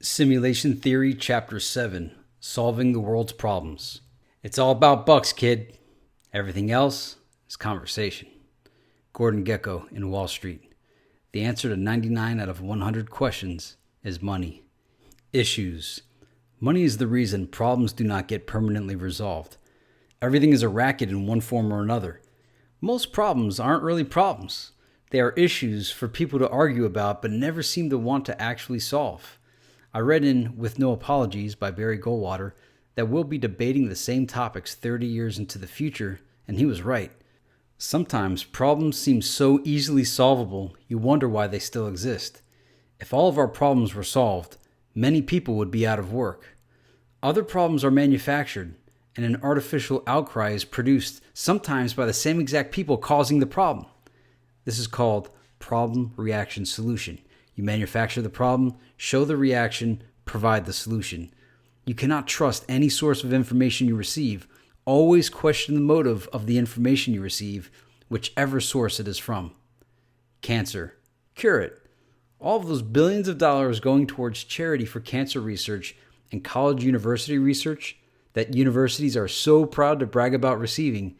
Simulation Theory, Chapter 7, Solving the World's Problems. It's all about bucks, kid. Everything else is conversation. Gordon Gekko in Wall Street. The answer to 99 out of 100 questions is money. Issues. Money is the reason problems do not get permanently resolved. Everything is a racket in one form or another. Most problems aren't really problems. They are issues for people to argue about but never seem to want to actually solve. I read in With No Apologies by Barry Goldwater that we'll be debating the same topics 30 years into the future, and he was right. Sometimes problems seem so easily solvable, you wonder why they still exist. If all of our problems were solved, many people would be out of work. Other problems are manufactured, and an artificial outcry is produced, sometimes by the same exact people causing the problem. This is called problem-reaction-solution. You manufacture the problem, show the reaction, provide the solution. You cannot trust any source of information you receive. Always question the motive of the information you receive, whichever source it is from. Cancer. Cure it. All of those billions of dollars going towards charity for cancer research and college university research that universities are so proud to brag about receiving,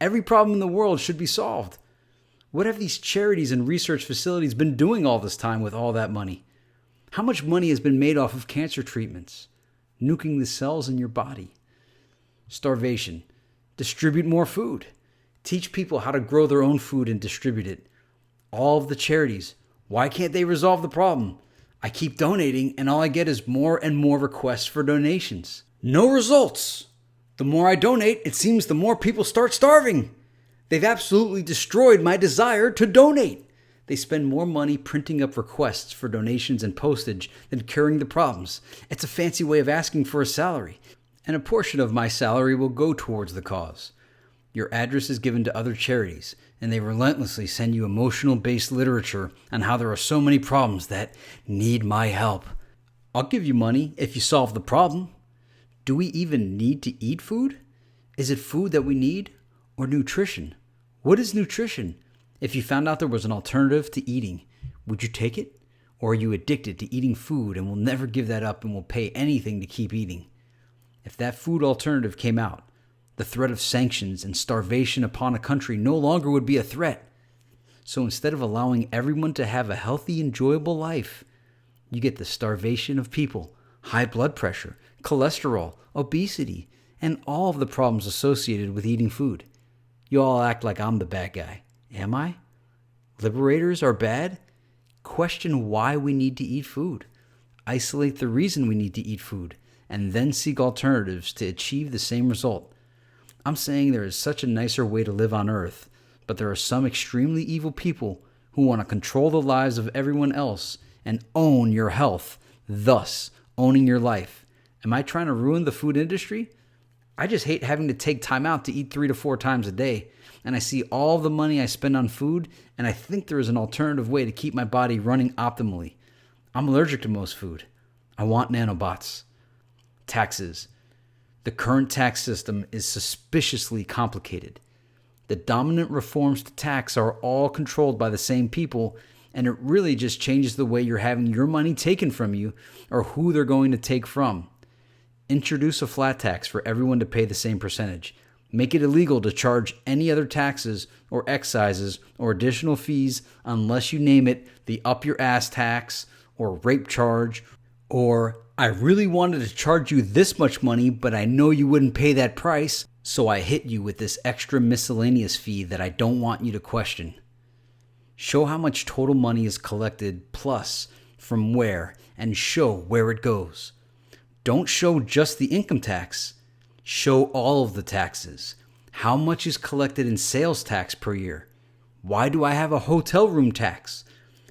every problem in the world should be solved. What have these charities and research facilities been doing all this time with all that money? How much money has been made off of cancer treatments? Nuking the cells in your body. Starvation. Distribute more food. Teach people how to grow their own food and distribute it. All of the charities. Why can't they resolve the problem? I keep donating and all I get is more and more requests for donations. No results. The more I donate, it seems the more people start starving. They've absolutely destroyed my desire to donate. They spend more money printing up requests for donations and postage than curing the problems. It's a fancy way of asking for a salary, and a portion of my salary will go towards the cause. Your address is given to other charities, and they relentlessly send you emotional-based literature on how there are so many problems that need my help. I'll give you money if you solve the problem. Do we even need to eat food? Is it food that we need or nutrition? What is nutrition? If you found out there was an alternative to eating, would you take it? Or are you addicted to eating food and will never give that up and will pay anything to keep eating? If that food alternative came out, the threat of sanctions and starvation upon a country no longer would be a threat. So instead of allowing everyone to have a healthy, enjoyable life, you get the starvation of people, high blood pressure, cholesterol, obesity, and all of the problems associated with eating food. You all act like I'm the bad guy. Am I? Liberators are bad? Question why we need to eat food. Isolate the reason we need to eat food, and then seek alternatives to achieve the same result. I'm saying there is such a nicer way to live on Earth, but there are some extremely evil people who want to control the lives of everyone else and own your health, thus owning your life. Am I trying to ruin the food industry? I just hate having to take time out to eat 3 to 4 times a day, and I see all the money I spend on food, and I think there is an alternative way to keep my body running optimally. I'm allergic to most food. I want nanobots. Taxes. The current tax system is suspiciously complicated. The dominant reforms to tax are all controlled by the same people, and it really just changes the way you're having your money taken from you or who they're going to take from. Introduce a flat tax for everyone to pay the same percentage. Make it illegal to charge any other taxes or excises or additional fees unless you name it the up your ass tax or rape charge or I really wanted to charge you this much money but I know you wouldn't pay that price, so I hit you with this extra miscellaneous fee that I don't want you to question. Show how much total money is collected plus from where and show where it goes. Don't show just the income tax. Show all of the taxes. How much is collected in sales tax per year? Why do I have a hotel room tax?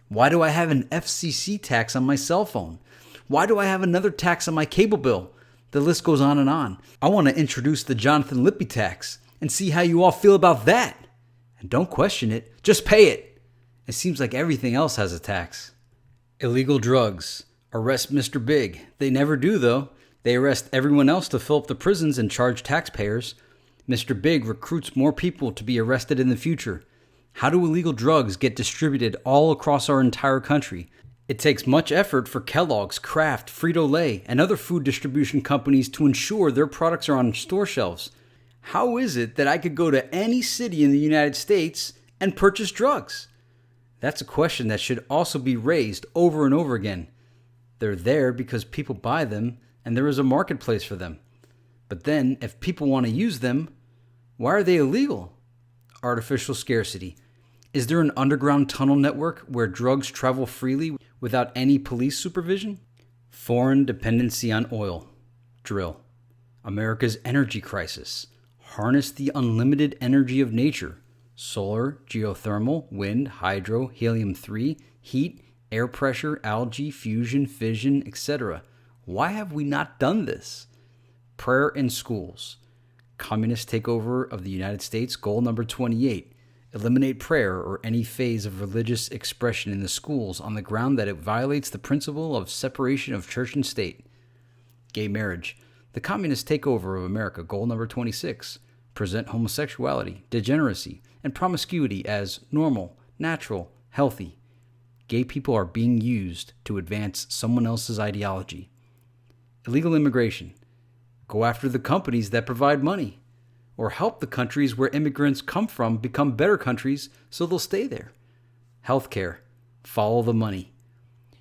Why do I have an FCC tax on my cell phone? Why do I have another tax on my cable bill? The list goes on and on. I want to introduce the Jonathan Lippy tax and see how you all feel about that. And don't question it, just pay it. It seems like everything else has a tax. Illegal drugs. Arrest Mr. Big. They never do, though. They arrest everyone else to fill up the prisons and charge taxpayers. Mr. Big recruits more people to be arrested in the future. How do illegal drugs get distributed all across our entire country? It takes much effort for Kellogg's, Kraft, Frito-Lay, and other food distribution companies to ensure their products are on store shelves. How is it that I could go to any city in the United States and purchase drugs? That's a question that should also be raised over and over again. They're there because people buy them and there is a marketplace for them. But then, if people want to use them, why are they illegal? Artificial scarcity. Is there an underground tunnel network where drugs travel freely without any police supervision? Foreign dependency on oil. Drill. America's energy crisis. Harness the unlimited energy of nature. Solar, geothermal, wind, hydro, helium-3, heat, air pressure, algae, fusion, fission, etc. Why have we not done this? Prayer in schools. Communist takeover of the United States, goal number 28. Eliminate prayer or any phase of religious expression in the schools on the ground that it violates the principle of separation of church and state. Gay marriage. The communist takeover of America, goal number 26. Present homosexuality, degeneracy, and promiscuity as normal, natural, healthy. Gay people are being used to advance someone else's ideology. Illegal immigration. Go after the companies that provide money, or help the countries where immigrants come from become better countries so they'll stay there. Healthcare. Follow the money.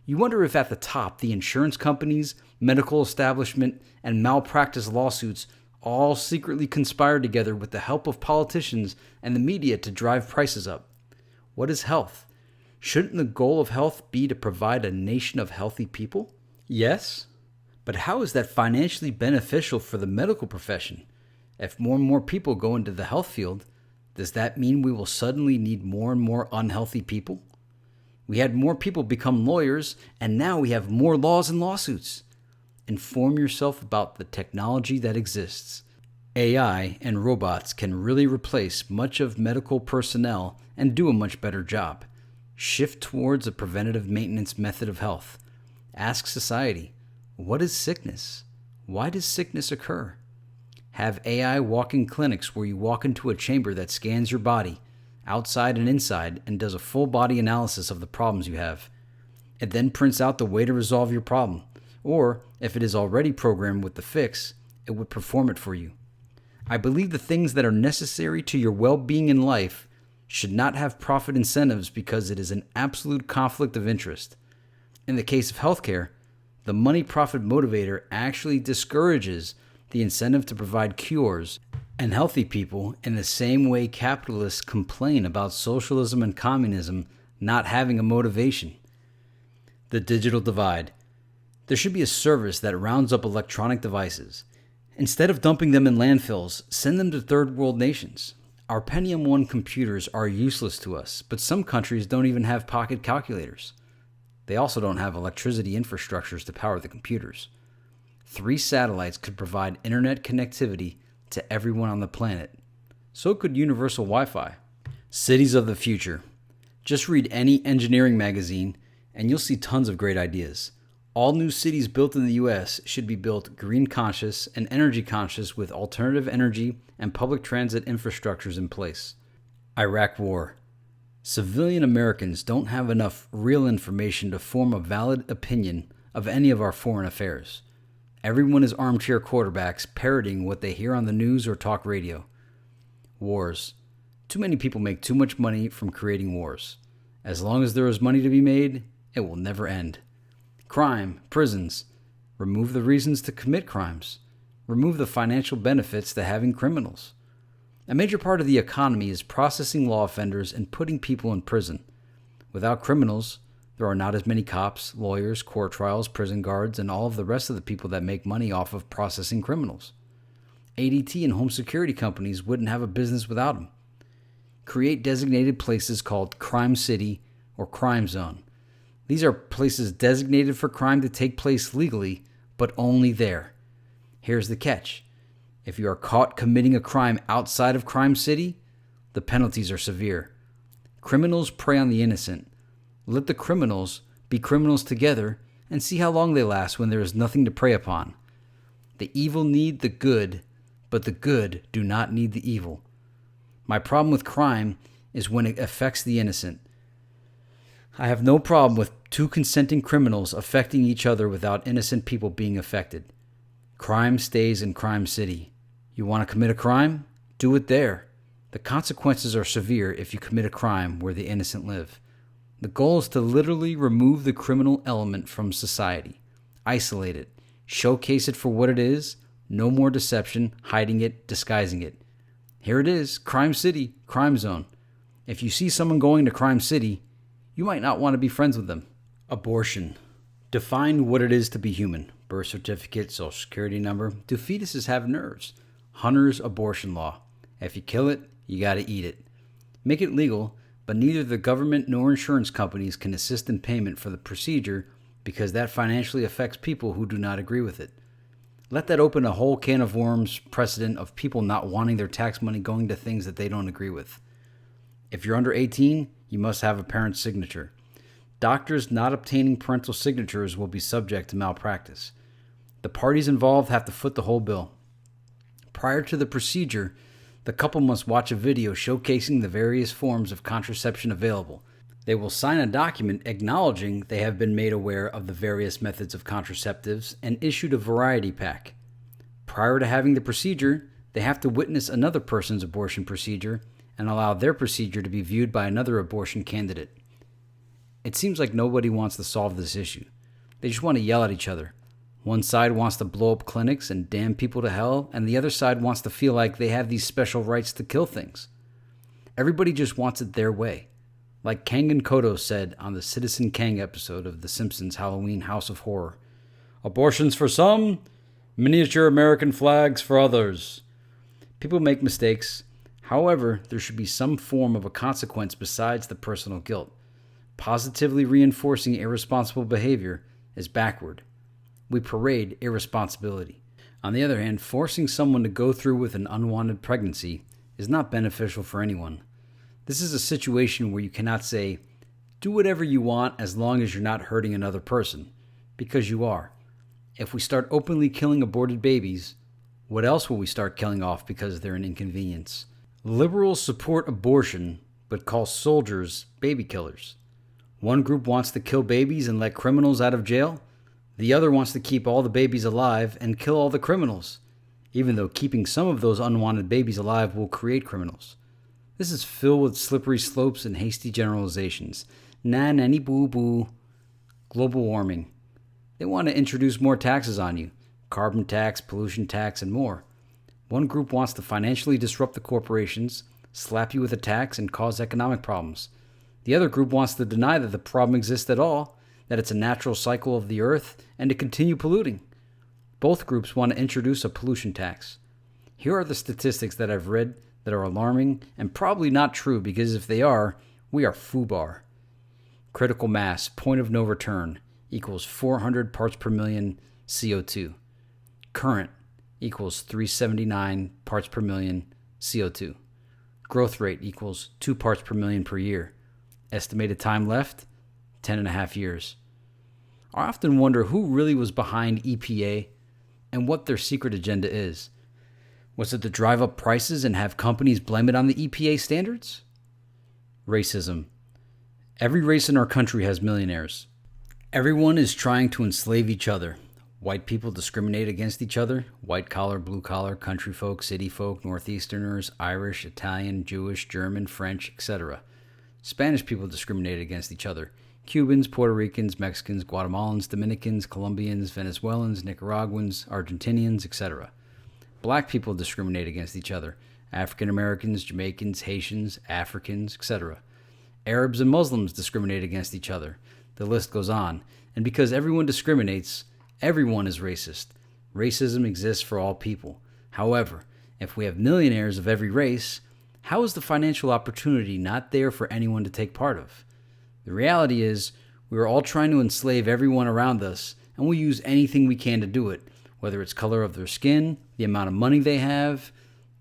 You wonder if at the top, the insurance companies, medical establishment, and malpractice lawsuits all secretly conspired together with the help of politicians and the media to drive prices up. What is health? Shouldn't the goal of health be to provide a nation of healthy people? Yes, but how is that financially beneficial for the medical profession? If more and more people go into the health field, does that mean we will suddenly need more and more unhealthy people? We had more people become lawyers, and now we have more laws and lawsuits. Inform yourself about the technology that exists. AI and robots can really replace much of medical personnel and do a much better job. Shift towards a preventative maintenance method of health. Ask society, what is sickness? Why does sickness occur? Have AI walk-in clinics where you walk into a chamber that scans your body, outside and inside, and does a full body analysis of the problems you have. It then prints out the way to resolve your problem. Or, if it is already programmed with the fix, it would perform it for you. I believe the things that are necessary to your well-being in life should not have profit incentives because it is an absolute conflict of interest. In the case of healthcare, the money profit motivator actually discourages the incentive to provide cures and healthy people in the same way capitalists complain about socialism and communism not having a motivation. The digital divide. There should be a service that rounds up electronic devices. Instead of dumping them in landfills, send them to third world nations. Our Pentium 1 computers are useless to us, but some countries don't even have pocket calculators. They also don't have electricity infrastructures to power the computers. 3 satellites could provide internet connectivity to everyone on the planet. So could universal Wi-Fi. Cities of the future. Just read any engineering magazine and you'll see tons of great ideas. All new cities built in the U.S. should be built green conscious and energy conscious with alternative energy and public transit infrastructures in place. Iraq War. Civilian Americans don't have enough real information to form a valid opinion of any of our foreign affairs. Everyone is armchair quarterbacks parroting what they hear on the news or talk radio. Wars. Too many people make too much money from creating wars. As long as there is money to be made, it will never end. Crime, prisons. Remove the reasons to commit crimes. Remove the financial benefits to having criminals. A major part of the economy is processing law offenders and putting people in prison. Without criminals, there are not as many cops, lawyers, court trials, prison guards, and all of the rest of the people that make money off of processing criminals. ADT and home security companies wouldn't have a business without them. Create designated places called Crime City or Crime Zone. These are places designated for crime to take place legally, but only there. Here's the catch. If you are caught committing a crime outside of Crime City, the penalties are severe. Criminals prey on the innocent. Let the criminals be criminals together and see how long they last when there is nothing to prey upon. The evil need the good, but the good do not need the evil. My problem with crime is when it affects the innocent. I have no problem with two consenting criminals affecting each other without innocent people being affected. Crime stays in Crime City. You want to commit a crime? Do it there. The consequences are severe if you commit a crime where the innocent live. The goal is to literally remove the criminal element from society. Isolate it. Showcase it for what it is. No more deception, hiding it, disguising it. Here it is, Crime City, Crime Zone. If you see someone going to Crime City, you might not want to be friends with them. Abortion. Define what it is to be human. Birth certificate, social security number. Do fetuses have nerves? Hunter's abortion law. If you kill it, you gotta eat it. Make it legal, but neither the government nor insurance companies can assist in payment for the procedure because that financially affects people who do not agree with it. Let that open a whole can of worms precedent of people not wanting their tax money going to things that they don't agree with. If you're under 18, you must have a parent's signature. Doctors not obtaining parental signatures will be subject to malpractice. The parties involved have to foot the whole bill. Prior to the procedure, the couple must watch a video showcasing the various forms of contraception available. They will sign a document acknowledging they have been made aware of the various methods of contraceptives and issued a variety pack. Prior to having the procedure, they have to witness another person's abortion procedure and allow their procedure to be viewed by another abortion candidate. It seems like nobody wants to solve this issue. They just want to yell at each other. One side wants to blow up clinics and damn people to hell, and the other side wants to feel like they have these special rights to kill things. Everybody just wants it their way. Like Kang and Kodo said on the Citizen Kang episode of The Simpsons Halloween House of Horror. Abortions for some, miniature American flags for others. People make mistakes. However, there should be some form of a consequence besides the personal guilt. Positively reinforcing irresponsible behavior is backward. We parade irresponsibility. On the other hand, forcing someone to go through with an unwanted pregnancy is not beneficial for anyone. This is a situation where you cannot say, do whatever you want as long as you're not hurting another person, because you are. If we start openly killing aborted babies, what else will we start killing off because they're an inconvenience? Liberals support abortion, but call soldiers baby killers. One group wants to kill babies and let criminals out of jail. The other wants to keep all the babies alive and kill all the criminals, even though keeping some of those unwanted babies alive will create criminals. This is filled with slippery slopes and hasty generalizations. Nanny boo boo. Global warming. They want to introduce more taxes on you. Carbon tax, pollution tax, and more. One group wants to financially disrupt the corporations, slap you with a tax, and cause economic problems. The other group wants to deny that the problem exists at all, that it's a natural cycle of the earth, and to continue polluting. Both groups want to introduce a pollution tax. Here are the statistics that I've read that are alarming and probably not true, because if they are, we are FUBAR. Critical mass, point of no return, equals 400 parts per million CO2. Current equals 379 parts per million CO2. Growth rate equals 2 parts per million per year. Estimated time left, 10.5 years. I often wonder who really was behind EPA and what their secret agenda is. Was it to drive up prices and have companies blame it on the EPA standards? Racism. Every race in our country has millionaires. Everyone is trying to enslave each other. White people discriminate against each other. White collar, blue collar, country folk, city folk, Northeasterners, Irish, Italian, Jewish, German, French, etc. Spanish people discriminate against each other. Cubans, Puerto Ricans, Mexicans, Guatemalans, Dominicans, Colombians, Venezuelans, Nicaraguans, Argentinians, etc. Black people discriminate against each other. African Americans, Jamaicans, Haitians, Africans, etc. Arabs and Muslims discriminate against each other. The list goes on. And because everyone discriminates, everyone is racist. Racism exists for all people. However, if we have millionaires of every race, how is the financial opportunity not there for anyone to take part of? The reality is, we are all trying to enslave everyone around us, and we use anything we can to do it, whether it's color of their skin, the amount of money they have,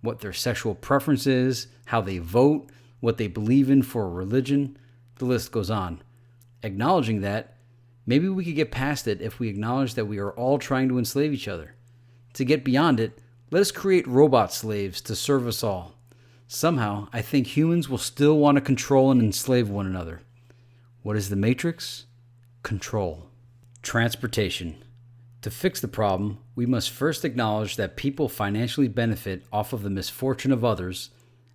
what their sexual preference is, how they vote, what they believe in for a religion. The list goes on. Acknowledging that, maybe we could get past it if we acknowledge that we are all trying to enslave each other. To get beyond it, let us create robot slaves to serve us all. Somehow, I think humans will still want to control and enslave one another. What is the matrix? Control. Transportation. To fix the problem, we must first acknowledge that people financially benefit off of the misfortune of others,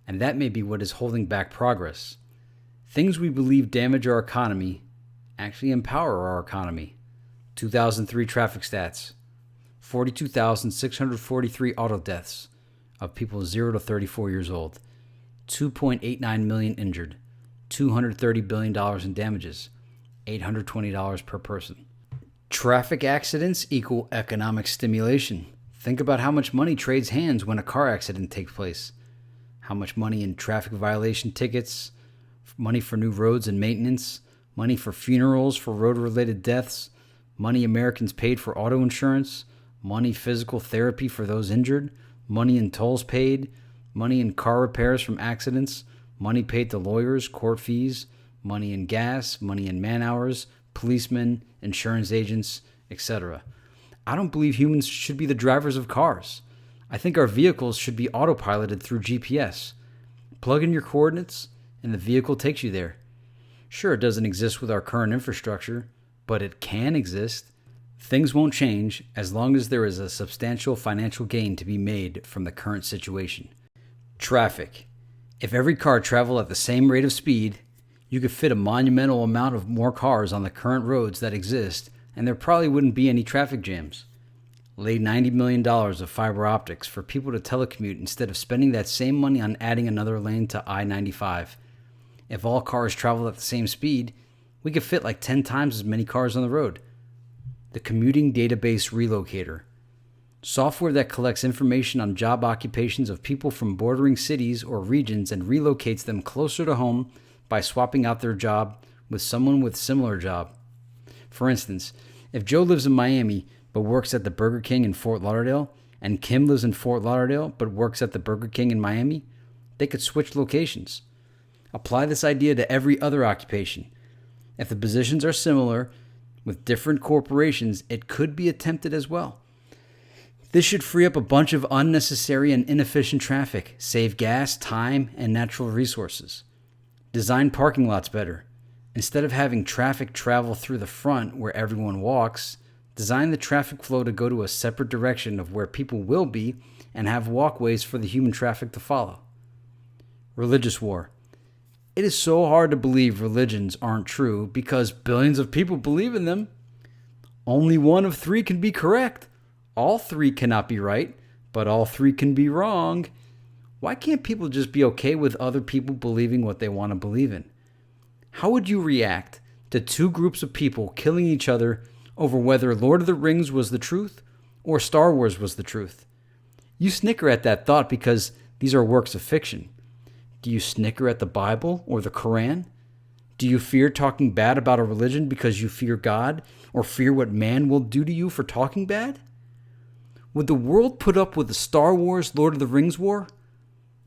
and that may be what is holding back progress. Things we believe damage our economy actually empower our economy. 2003 traffic stats. 42,643 auto deaths of people 0 to 34 years old. 2.89 million injured. $230 billion in damages. $820 per person. Traffic accidents equal economic stimulation. Think about how much money trades hands when a car accident takes place. How much money in traffic violation tickets, money for new roads and maintenance, money for funerals for road-related deaths, money Americans paid for auto insurance, money physical therapy for those injured, money in tolls paid, money in car repairs from accidents, money paid to lawyers, court fees, money in gas, money in man hours, policemen, insurance agents, etc. I don't believe humans should be the drivers of cars. I think our vehicles should be autopiloted through GPS. Plug in your coordinates, and the vehicle takes you there. Sure, it doesn't exist with our current infrastructure, but it can exist. Things won't change as long as there is a substantial financial gain to be made from the current situation. Traffic. If every car traveled at the same rate of speed, you could fit a monumental amount of more cars on the current roads that exist, and there probably wouldn't be any traffic jams. Lay $90 million of fiber optics for people to telecommute instead of spending that same money on adding another lane to I-95. If all cars traveled at the same speed, we could fit like 10 times as many cars on the road. The Commuting Database Relocator. Software that collects information on job occupations of people from bordering cities or regions and relocates them closer to home by swapping out their job with someone with similar job. For instance, if Joe lives in Miami but works at the Burger King in Fort Lauderdale, and Kim lives in Fort Lauderdale but works at the Burger King in Miami, they could switch locations. Apply this idea to every other occupation. If the positions are similar with different corporations, it could be attempted as well. This should free up a bunch of unnecessary and inefficient traffic, save gas, time, and natural resources. Design parking lots better. Instead of having traffic travel through the front where everyone walks, design the traffic flow to go to a separate direction of where people will be and have walkways for the human traffic to follow. Religious war. It is so hard to believe religions aren't true because billions of people believe in them. Only one of three can be correct. All three cannot be right, but all three can be wrong. Why can't people just be okay with other people believing what they want to believe in? How would you react to two groups of people killing each other over whether Lord of the Rings was the truth or Star Wars was the truth? You snicker at that thought because these are works of fiction. Do you snicker at the Bible or the Quran? Do you fear talking bad about a religion because you fear God or fear what man will do to you for talking bad? Would the world put up with the Star Wars Lord of the Rings war?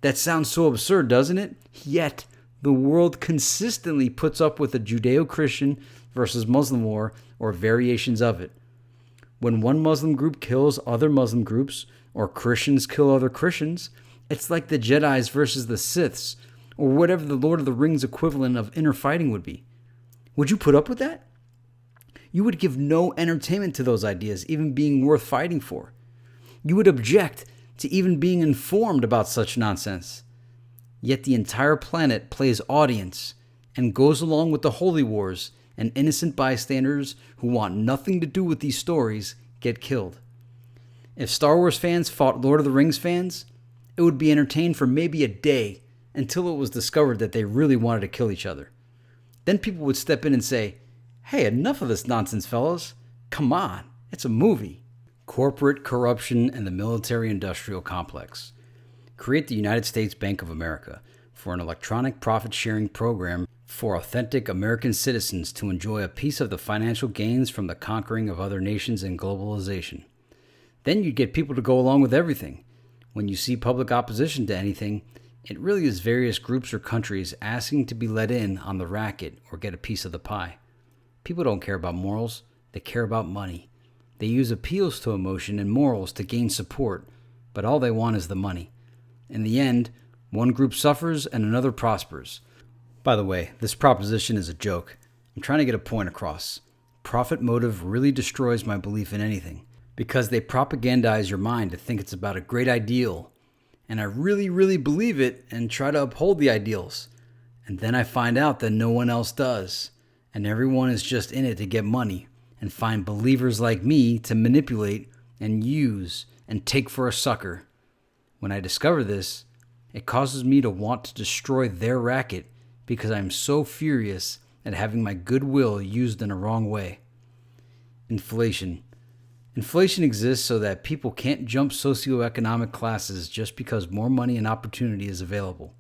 That sounds so absurd, doesn't it? Yet, the world consistently puts up with a Judeo-Christian versus Muslim war or variations of it. When one Muslim group kills other Muslim groups, or Christians kill other Christians, it's like the Jedis versus the Siths, or whatever the Lord of the Rings equivalent of inner fighting would be. Would you put up with that? You would give no entertainment to those ideas even being worth fighting for. You would object to even being informed about such nonsense. Yet the entire planet plays audience and goes along with the holy wars, and innocent bystanders who want nothing to do with these stories get killed. If Star Wars fans fought Lord of the Rings fans, it would be entertained for maybe a day until it was discovered that they really wanted to kill each other. Then people would step in and say, "Hey, enough of this nonsense, fellas. Come on, it's a movie." Corporate corruption and the military-industrial complex. Create the United States Bank of America for an electronic profit-sharing program for authentic American citizens to enjoy a piece of the financial gains from the conquering of other nations and globalization. Then you'd get people to go along with everything. When you see public opposition to anything, it really is various groups or countries asking to be let in on the racket or get a piece of the pie. People don't care about morals, they care about money. They use appeals to emotion and morals to gain support, but all they want is the money. In the end, one group suffers and another prospers. By the way, this proposition is a joke. I'm I'm trying to get a point across. Profit motive really destroys my belief in anything because they propagandize your mind to think it's about a great ideal. And I really, really believe it and try to uphold the ideals. And then I find out that no one else does. And everyone is just in it to get money and find believers like me to manipulate and use and take for a sucker. When I discover this, it causes me to want to destroy their racket because I'm so furious at having my goodwill used in a wrong way. Inflation. Inflation exists so that people can't jump socioeconomic classes just because more money and opportunity is available.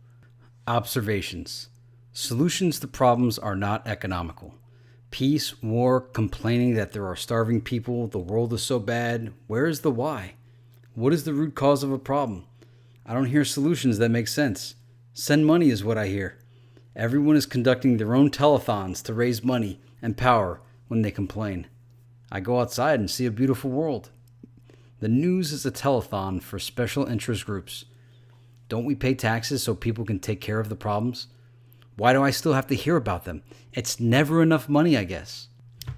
Observations. Solutions to problems are not economical. Peace, war, complaining that there are starving people, the world is so bad. Where is the why? What is the root cause of a problem? I don't hear solutions that make sense. Send money is what I hear. Everyone is conducting their own telethons to raise money and power when they complain. I go outside and see a beautiful world. The news is a telethon for special interest groups. Don't we pay taxes so people can take care of the problems? Why do I still have to hear about them? It's never enough money, I guess.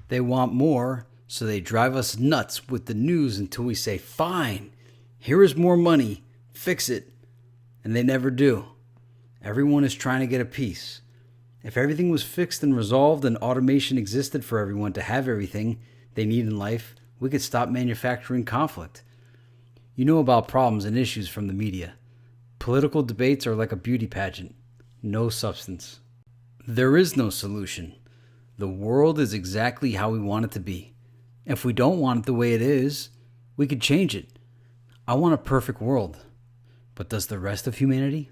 They want more, so they drive us nuts with the news until we say, fine, here is more money, fix it. And they never do. Everyone is trying to get a piece. If everything was fixed and resolved and automation existed for everyone to have everything they need in life, we could stop manufacturing conflict. You know about problems and issues from the media. Political debates are like a beauty pageant. No substance. There is no solution. The world is exactly how we want it to be. If we don't want it the way it is, we could change it. I want a perfect world. But does the rest of humanity?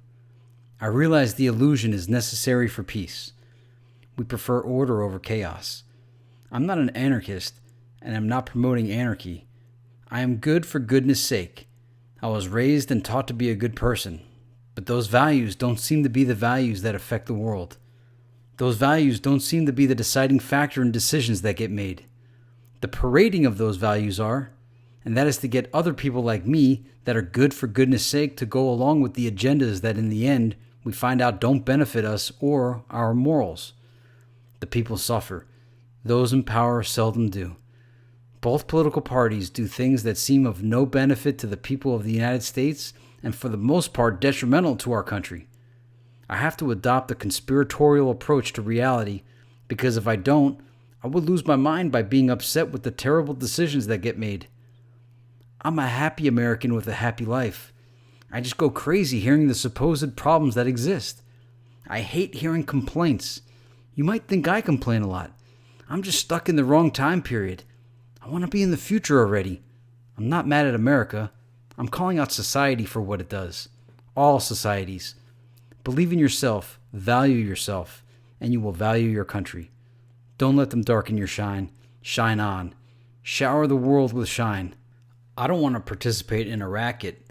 I realize the illusion is necessary for peace. We prefer order over chaos. I'm not an anarchist, and I'm not promoting anarchy. I am good for goodness sake. I was raised and taught to be a good person. But those values don't seem to be the values that affect the world. Those values don't seem to be the deciding factor in decisions that get made. The parading of those values are, and that is to get other people like me that are good for goodness sake to go along with the agendas that in the end we find out don't benefit us or our morals. The people suffer. Those in power seldom do. Both political parties do things that seem of no benefit to the people of the United States and for the most part detrimental to our country. I have to adopt a conspiratorial approach to reality because if I don't, I would lose my mind by being upset with the terrible decisions that get made. I'm a happy American with a happy life. I just go crazy hearing the supposed problems that exist. I hate hearing complaints. You might think I complain a lot. I'm just stuck in the wrong time period. I want to be in the future already. I'm not mad at America. I'm calling out society for what it does. All societies. Believe in yourself, value yourself, and you will value your country. Don't let them darken your shine. Shine on. Shower the world with shine. I don't want to participate in a racket,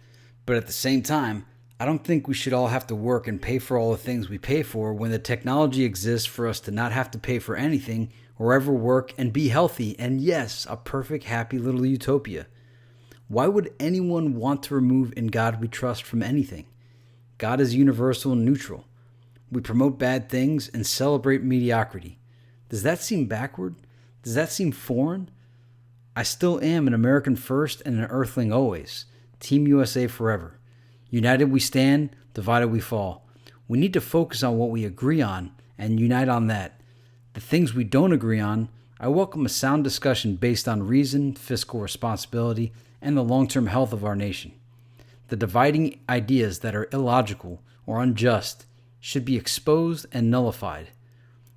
but at the same time, I don't think we should all have to work and pay for all the things we pay for when the technology exists for us to not have to pay for anything or ever work and be healthy and yes, a perfect happy little utopia. Why would anyone want to remove "In God We Trust" from anything? God is universal and neutral. We promote bad things and celebrate mediocrity. Does that seem backward? Does that seem foreign? I still am an American first and an earthling always. Team USA forever. United we stand, divided we fall. We need to focus on what we agree on and unite on that. The things we don't agree on, I welcome a sound discussion based on reason, fiscal responsibility, and the long-term health of our nation. The dividing ideas that are illogical or unjust should be exposed and nullified.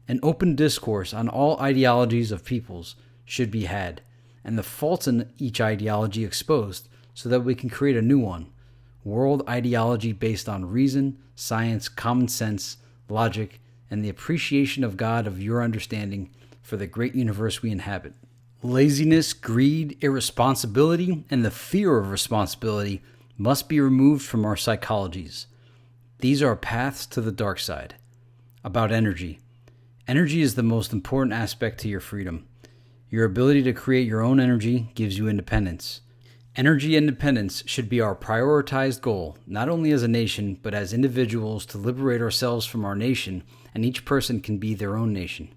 An open discourse on all ideologies of peoples should be had, and the faults in each ideology exposed so that we can create a new one. World ideology based on reason, science, common sense, logic, and the appreciation of God of your understanding for the great universe we inhabit. Laziness, greed, irresponsibility, and the fear of responsibility must be removed from our psychologies. These are paths to the dark side. About energy. Energy is the most important aspect to your freedom. Your ability to create your own energy gives you independence. Energy independence should be our prioritized goal, not only as a nation, but as individuals to liberate ourselves from our nation, and each person can be their own nation.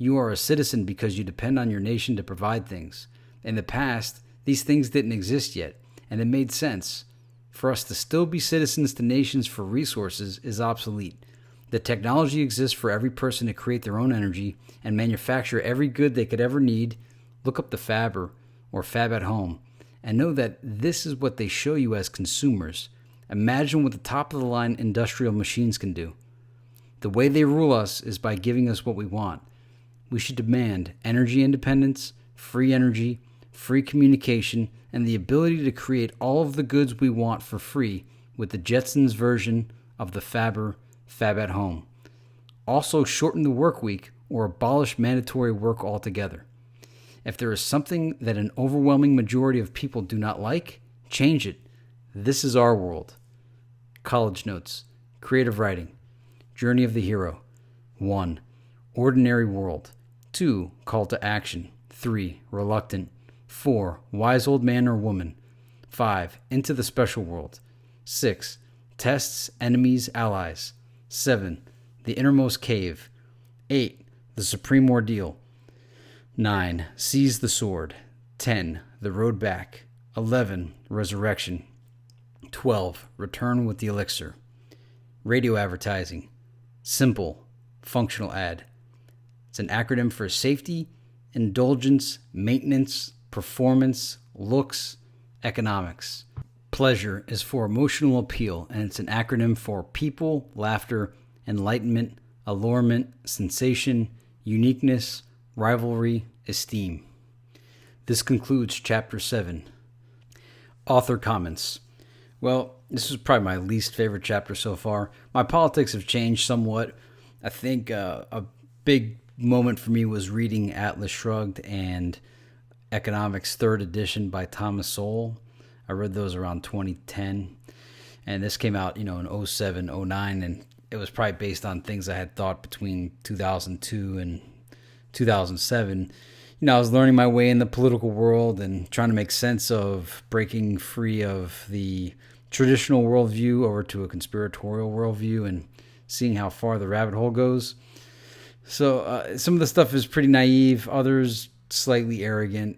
You are a citizen because you depend on your nation to provide things. In the past, these things didn't exist yet, and it made sense. For us to still be citizens to nations for resources is obsolete. The technology exists for every person to create their own energy and manufacture every good they could ever need. Look up the Fabber or Fab at Home and know that this is what they show you as consumers. Imagine what the top-of-the-line industrial machines can do. The way they rule us is by giving us what we want. We should demand energy independence, free energy, free communication, and the ability to create all of the goods we want for free with the Jetsons version of the Fabber Fab at Home. Also, shorten the work week or abolish mandatory work altogether. If there is something that an overwhelming majority of people do not like, change it. This is our world. College notes. Creative writing. Journey of the hero. 1. Ordinary world. 2. Call to action. 3. Reluctant. 4. Wise old man or woman. 5. Into the special world. 6. Tests, enemies, allies. 7. The innermost cave. 8. The supreme ordeal. 9. Seize the sword. 10. The road back. 11. Resurrection. 12. Return with the elixir. Radio advertising. Simple. Functional ad. It's an acronym for safety, indulgence, maintenance, performance, looks, economics. Pleasure is for emotional appeal, and it's an acronym for people, laughter, enlightenment, allurement, sensation, uniqueness, rivalry, esteem. This concludes Chapter 7. Author comments. Well, this is probably my least favorite chapter so far. My politics have changed somewhat. I think a big moment for me was reading Atlas Shrugged and Economics 3rd edition by Thomas Sowell. I read those around 2010, and this came out, in 07, 09, and it was probably based on things I had thought between 2002 and 2007. I was learning my way in the political world and trying to make sense of breaking free of the traditional worldview over to a conspiratorial worldview and seeing how far the rabbit hole goes. So some of the stuff is pretty naive, others slightly arrogant,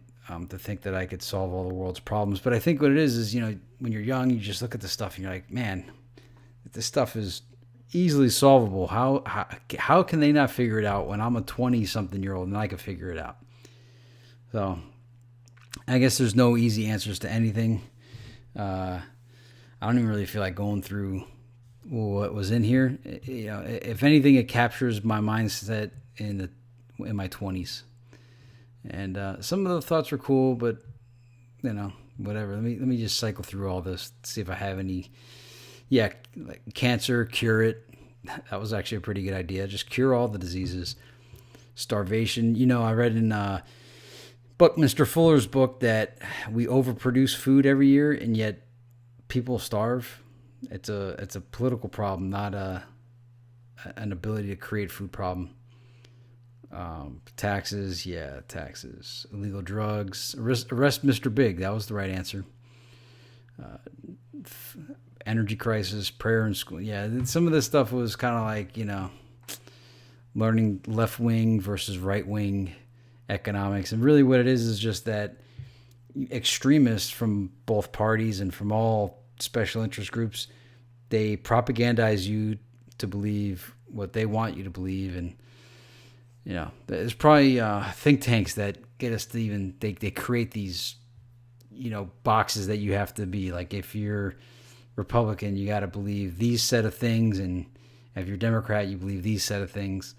to think that I could solve all the world's problems. But I think what it is, when you're young, you just look at the stuff and you're like, man, this stuff is easily solvable. How can they not figure it out when I'm a 20-something-year-old and I can figure it out? So I guess there's no easy answers to anything. I don't even really feel like going through what was in here. If anything, it captures my mindset in my 20s. And some of the thoughts were cool, but whatever. Let me just cycle through all this, see if I have any. Yeah, like cancer, cure it. That was actually a pretty good idea. Just cure all the diseases. Starvation. I read in Buckminster Fuller's book that we overproduce food every year, and yet people starve. It's a political problem, not an ability to create food problem. Taxes. Illegal drugs. Arrest Mr. Big. That was the right answer. Energy crisis, prayer in school. Yeah, some of this stuff was kind of like, learning left wing versus right wing economics. And really what it is just that extremists from both parties and from all special interest groups, they propagandize you to believe what they want you to believe. And, there's probably think tanks that get us to even, they create these, boxes that you have to be. Like if you're Republican, you got to believe these set of things, and if you're Democrat, you believe these set of things.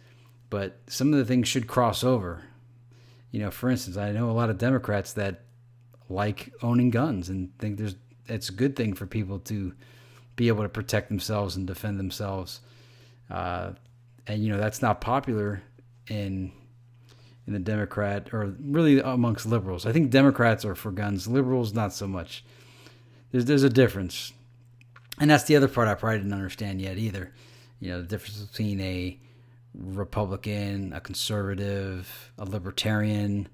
But some of the things should cross over. For instance, I know a lot of Democrats that like owning guns and think it's a good thing for people to be able to protect themselves and defend themselves. And that's not popular in the Democrat, or really amongst liberals. I think Democrats are for guns, liberals not so much. There's a difference. And that's the other part I probably didn't understand yet either. The difference between a Republican, a conservative, a libertarian,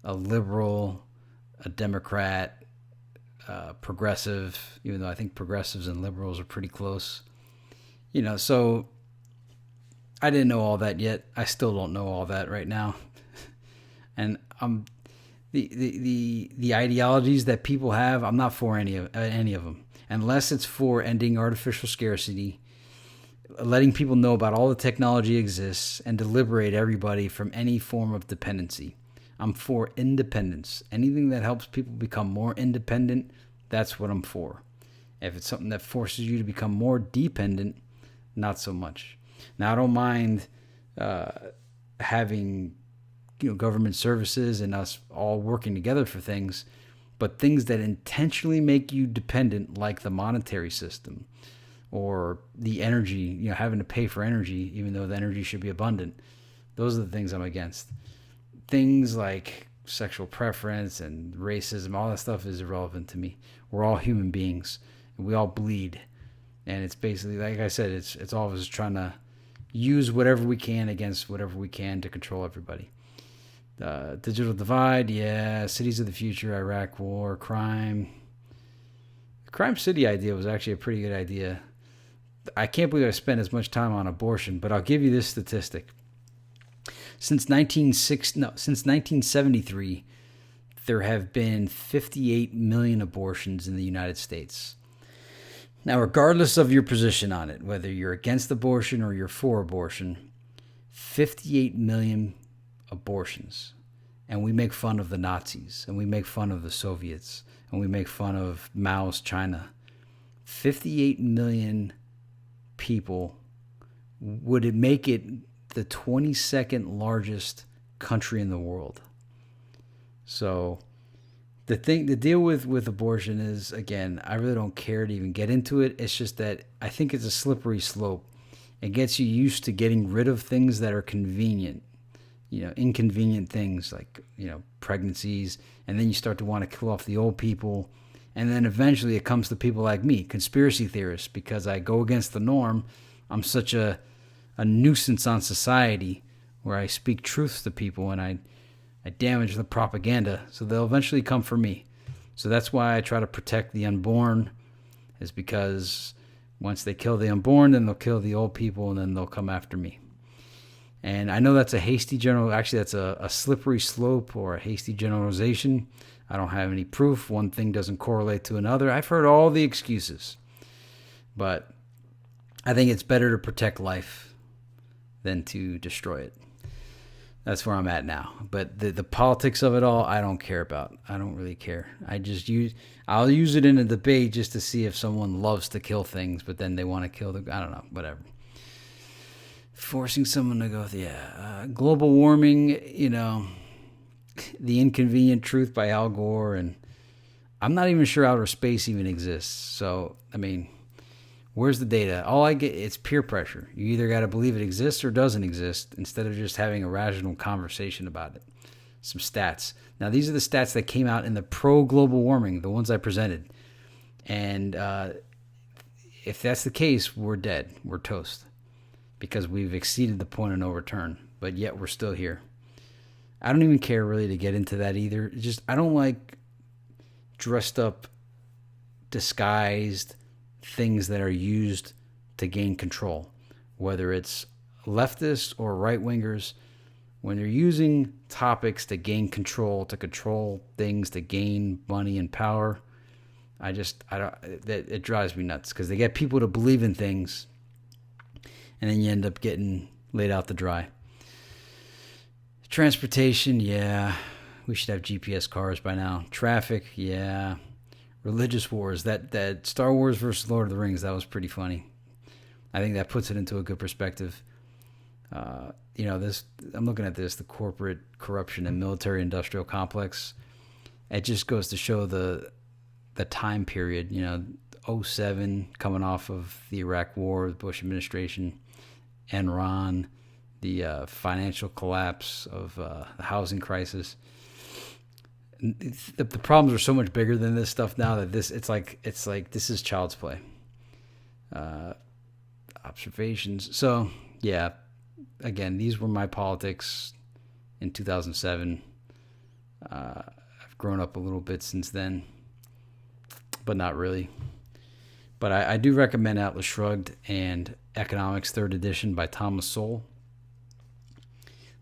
a liberal, a Democrat, progressive, even though I think progressives and liberals are pretty close. So I didn't know all that yet. I still don't know all that right now. And the ideologies that people have, I'm not for any of them, unless it's for ending artificial scarcity, letting people know about all the technology exists, and to liberate everybody from any form of dependency. I'm for independence. Anything that helps people become more independent, that's what I'm for. If it's something that forces you to become more dependent, not so much. Now, I don't mind having government services and us all working together for things, but things that intentionally make you dependent, like the monetary system or the energy, having to pay for energy, even though the energy should be abundant. Those are the things I'm against. Things like sexual preference and racism, all that stuff is irrelevant to me. We're all human beings, and we all bleed. And it's basically, like I said, it's all of us trying to use whatever we can against whatever we can to control everybody. Digital divide, yeah. Cities of the future, Iraq war, crime. The Crime City idea was actually a pretty good idea. I can't believe I spent as much time on abortion, but I'll give you this statistic. Since 1973, there have been 58 million abortions in the United States. Now, regardless of your position on it, whether you're against abortion or you're for abortion, 58 million abortions. And we make fun of the Nazis, and we make fun of the Soviets, and we make fun of Mao's China. 58 million people. Would it make it the 22nd largest country in the world? So the deal with abortion is, again, I really don't care to even get into it. It's just that I think it's a slippery slope. It gets you used to getting rid of things that are convenient, inconvenient things like, pregnancies. And then you start to want to kill off the old people. And then eventually it comes to people like me, conspiracy theorists, because I go against the norm. I'm such a nuisance on society where I speak truths to people and I damage the propaganda. So they'll eventually come for me. So that's why I try to protect the unborn, is because once they kill the unborn, then they'll kill the old people and then they'll come after me. And I know that's that's a slippery slope or a hasty generalization. I don't have any proof. One thing doesn't correlate to another. I've heard all the excuses. But I think it's better to protect life than to destroy it. That's where I'm at now. But the politics of it all, I don't care about. I don't really care. I'll use it in a debate just to see if someone loves to kill things, but then they want to kill I don't know, whatever. Forcing someone to go, global warming, The Inconvenient Truth by Al Gore, and I'm not even sure outer space even exists. So, where's the data? All I get, it's peer pressure. You either got to believe it exists or doesn't exist, instead of just having a rational conversation about it. Some stats. Now, these are the stats that came out in the pro-global warming, the ones I presented. And if that's the case, we're dead. We're toast. Because we've exceeded the point of no return. But yet we're still here. I don't even care really to get into that either. I don't like dressed up, disguised things that are used to gain control, whether it's leftists or right-wingers. When they're using topics to gain control, to control things, to gain money and power, it drives me nuts, because they get people to believe in things and then you end up getting laid out to dry. Transportation, yeah, we should have GPS cars by now. Traffic, yeah. Religious wars, that Star Wars versus Lord of the Rings, that was pretty funny. I think that puts it into a good perspective. I'm looking at this, the corporate corruption and military-industrial complex. It just goes to show the time period. 2007, coming off of the Iraq War, the Bush administration, Enron, the financial collapse of the housing crisis. The problems are so much bigger than this stuff now that it's like this is child's play. Observations. So yeah, again, these were my politics in 2007. I've grown up a little bit since then, but not really. But I do recommend Atlas Shrugged and Economics 3rd Edition by Thomas Sowell.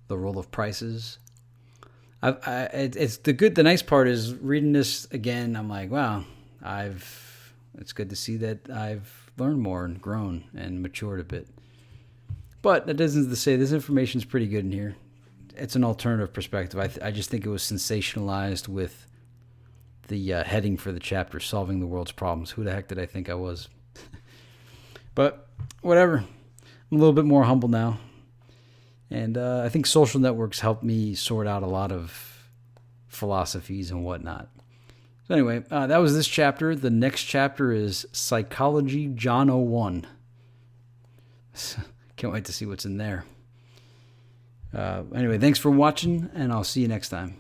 The Role of Prices. The nice part is reading this again. I'm like, wow, it's good to see that I've learned more and grown and matured a bit. But that doesn't say this information is pretty good in here. It's an alternative perspective. I just think it was sensationalized with the heading for the chapter, Solving the World's Problems. Who the heck did I think I was? But whatever. I'm a little bit more humble now. And I think social networks helped me sort out a lot of philosophies and whatnot. So anyway, that was this chapter. The next chapter is Psychology John 01. Can't wait to see what's in there. Anyway, thanks for watching, and I'll see you next time.